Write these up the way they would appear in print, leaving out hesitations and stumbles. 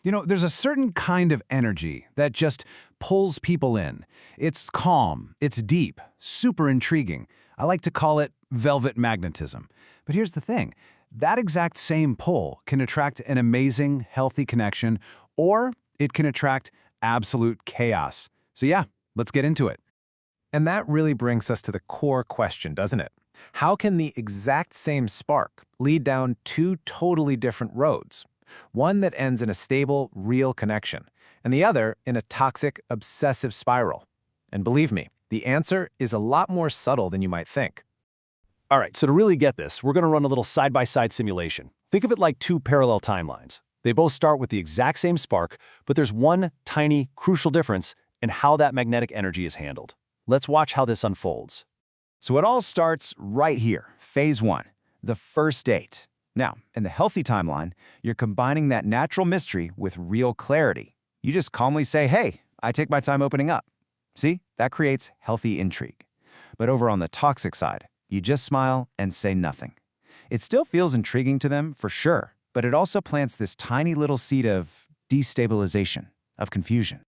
There's a certain kind of energy that just pulls people in. It's calm, it's deep, super intriguing. I like to call it velvet magnetism. But here's the thing. That exact same pull can attract an amazing, healthy connection, or it can attract absolute chaos. So yeah, let's get into it. And that really brings us to the core question, doesn't it? How can the exact same spark lead down two totally different roads? One that ends in a stable, real connection, and the other in a toxic, obsessive spiral. And believe me, the answer is a lot more subtle than you might think. All right, so to really get this, we're going to run a little side-by-side simulation. Think of it like two parallel timelines. They both start with the exact same spark, but there's one tiny, crucial difference in how that magnetic energy is handled. Let's watch how this unfolds. So it all starts right here, phase 1, the first date. Now, in the healthy timeline, you're combining that natural mystery with real clarity. You just calmly say, hey, I take my time opening up. See, that creates healthy intrigue. But over on the toxic side, you just smile and say nothing. It still feels intriguing to them, for sure, but it also plants this tiny little seed of destabilization, of confusion.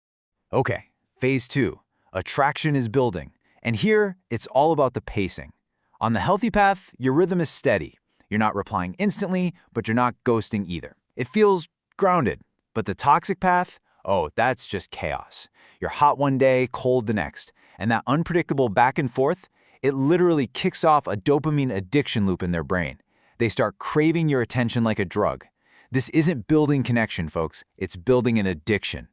Okay, phase 2, attraction is building. And here, it's all about the pacing. On the healthy path, your rhythm is steady. You're not replying instantly, but you're not ghosting either. It feels grounded. But the toxic path, oh, that's just chaos. You're hot one day, cold the next. And that unpredictable back and forth, it literally kicks off a dopamine addiction loop in their brain. They start craving your attention like a drug. This isn't building connection, folks. It's building an addiction.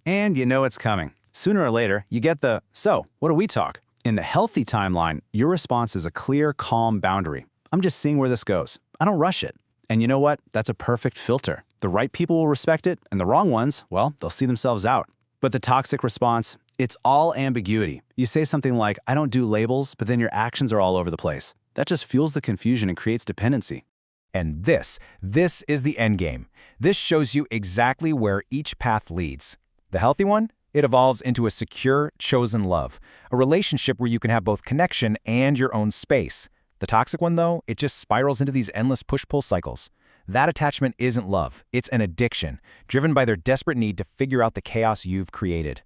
And you know it's coming. Sooner or later, you get the, so, what do we talk? In the healthy timeline, your response is a clear, calm boundary. I'm just seeing where this goes. I don't rush it. And you know what? That's a perfect filter. The right people will respect it, and the wrong ones, well, they'll see themselves out. But the toxic response, it's all ambiguity. You say something like, I don't do labels, but then your actions are all over the place. That just fuels the confusion and creates dependency. And this is the end game. This shows you exactly where each path leads. The healthy one? It evolves into a secure, chosen love, a relationship where you can have both connection and your own space. The toxic one, though, it just spirals into these endless push-pull cycles. That attachment isn't love, it's an addiction, driven by their desperate need to figure out the chaos you've created.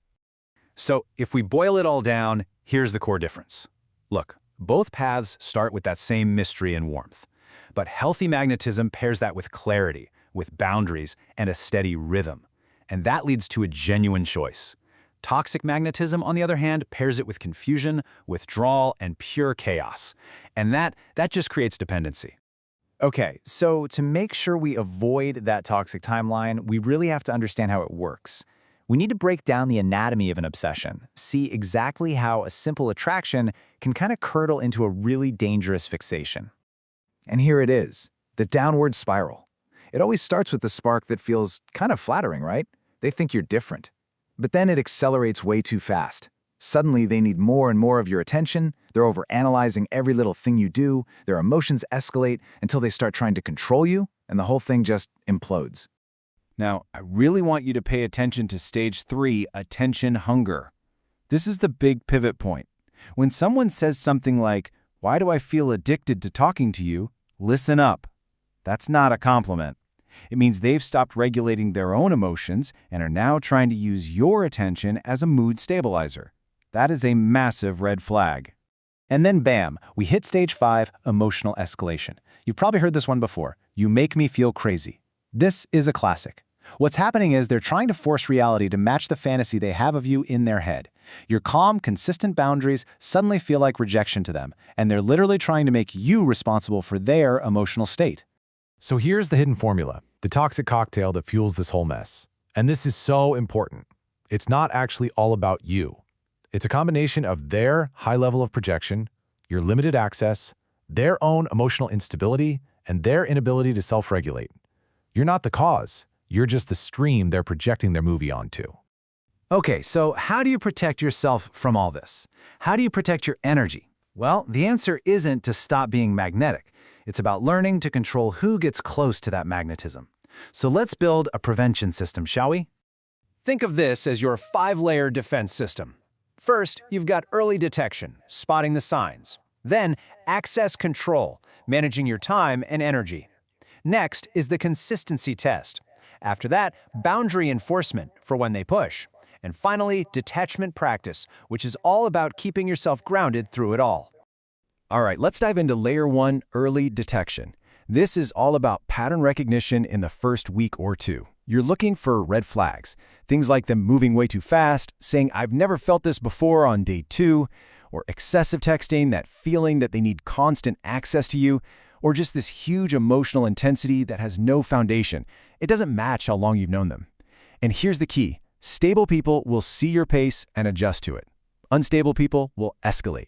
So, if we boil it all down, here's the core difference. Look, both paths start with that same mystery and warmth. But healthy magnetism pairs that with clarity, with boundaries, and a steady rhythm. And that leads to a genuine choice. Toxic magnetism, on the other hand, pairs it with confusion, withdrawal, and pure chaos. And that just creates dependency. Okay, so to make sure we avoid that toxic timeline, we really have to understand how it works. We need to break down the anatomy of an obsession, see exactly how a simple attraction can kind of curdle into a really dangerous fixation. And here it is, the downward spiral. It always starts with the spark that feels kind of flattering, right? They think you're different. But then it accelerates way too fast. Suddenly, they need more and more of your attention. They're overanalyzing every little thing you do. Their emotions escalate until they start trying to control you, and the whole thing just implodes. Now, I really want you to pay attention to stage 3, attention hunger. This is the big pivot point. When someone says something like, "Why do I feel addicted to talking to you?" Listen up. That's not a compliment. It means they've stopped regulating their own emotions and are now trying to use your attention as a mood stabilizer. That is a massive red flag. And then bam, we hit stage 5, emotional escalation. You've probably heard this one before. You make me feel crazy. This is a classic. What's happening is they're trying to force reality to match the fantasy they have of you in their head. Your calm, consistent boundaries suddenly feel like rejection to them, and they're literally trying to make you responsible for their emotional state. So here's the hidden formula, the toxic cocktail that fuels this whole mess. And this is so important. It's not actually all about you. It's a combination of their high level of projection, your limited access, their own emotional instability, and their inability to self-regulate. You're not the cause. You're just the stream they're projecting their movie onto. Okay, so how do you protect yourself from all this? How do you protect your energy? Well, the answer isn't to stop being magnetic. It's about learning to control who gets close to that magnetism. So let's build a prevention system, shall we? Think of this as your 5-layer defense system. First, you've got early detection, spotting the signs. Then, access control, managing your time and energy. Next is the consistency test. After that, boundary enforcement for when they push. And finally, detachment practice, which is all about keeping yourself grounded through it all. All right, let's dive into Layer 1, early detection. This is all about pattern recognition in the first week or two. You're looking for red flags, things like them moving way too fast, saying I've never felt this before on day 2, or excessive texting, that feeling that they need constant access to you, or just this huge emotional intensity that has no foundation. It doesn't match how long you've known them. And here's the key. Stable people will see your pace and adjust to it. Unstable people will escalate.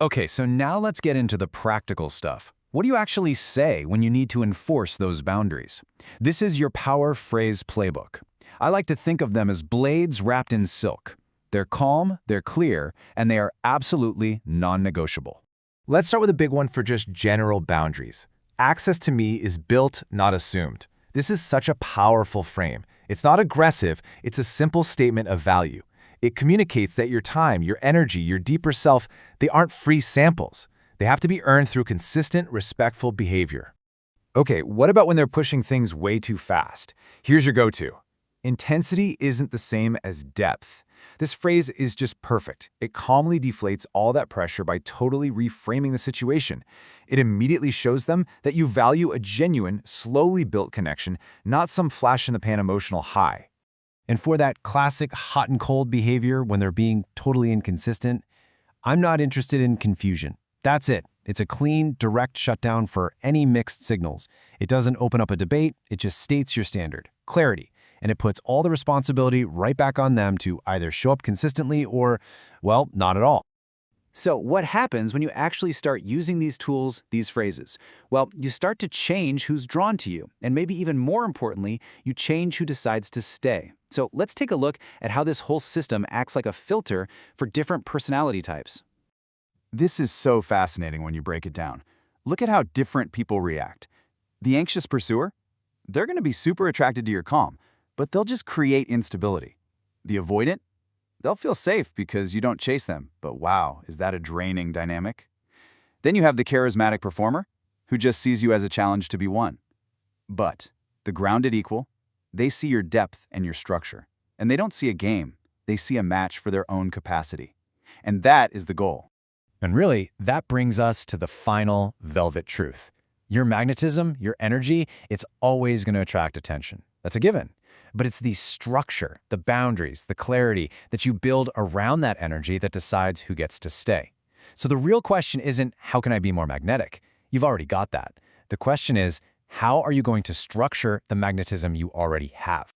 Okay, so now let's get into the practical stuff. What do you actually say when you need to enforce those boundaries? This is your power phrase playbook. I like to think of them as blades wrapped in silk. They're calm, they're clear, and they are absolutely non-negotiable. Let's start with a big one for just general boundaries. Access to me is built, not assumed. This is such a powerful frame. It's not aggressive, it's a simple statement of value. It communicates that your time, your energy, your deeper self, they aren't free samples. They have to be earned through consistent, respectful behavior. Okay, what about when they're pushing things way too fast? Here's your go-to. Intensity isn't the same as depth. This phrase is just perfect. It calmly deflates all that pressure by totally reframing the situation. It immediately shows them that you value a genuine, slowly built connection, not some flash-in-the-pan emotional high. And for that classic hot and cold behavior when they're being totally inconsistent, I'm not interested in confusion. That's it. It's a clean, direct shutdown for any mixed signals. It doesn't open up a debate, it just states your standard, clarity, and it puts all the responsibility right back on them to either show up consistently or, well, not at all. So what happens when you actually start using these tools, these phrases? Well, you start to change who's drawn to you, and maybe even more importantly, you change who decides to stay. So let's take a look at how this whole system acts like a filter for different personality types. This is so fascinating when you break it down. Look at how different people react. The anxious pursuer? They're going to be super attracted to your calm, but they'll just create instability. The avoidant? They'll feel safe because you don't chase them, but wow, is that a draining dynamic? Then you have the charismatic performer, who just sees you as a challenge to be won. But the grounded equal, they see your depth and your structure, and they don't see a game, they see a match for their own capacity. And that is the goal. And really, that brings us to the final velvet truth. Your magnetism, your energy, it's always going to attract attention. That's a given. But it's the structure, the boundaries, the clarity that you build around that energy that decides who gets to stay. So the real question isn't, how can I be more magnetic? You've already got that. The question is, how are you going to structure the magnetism you already have?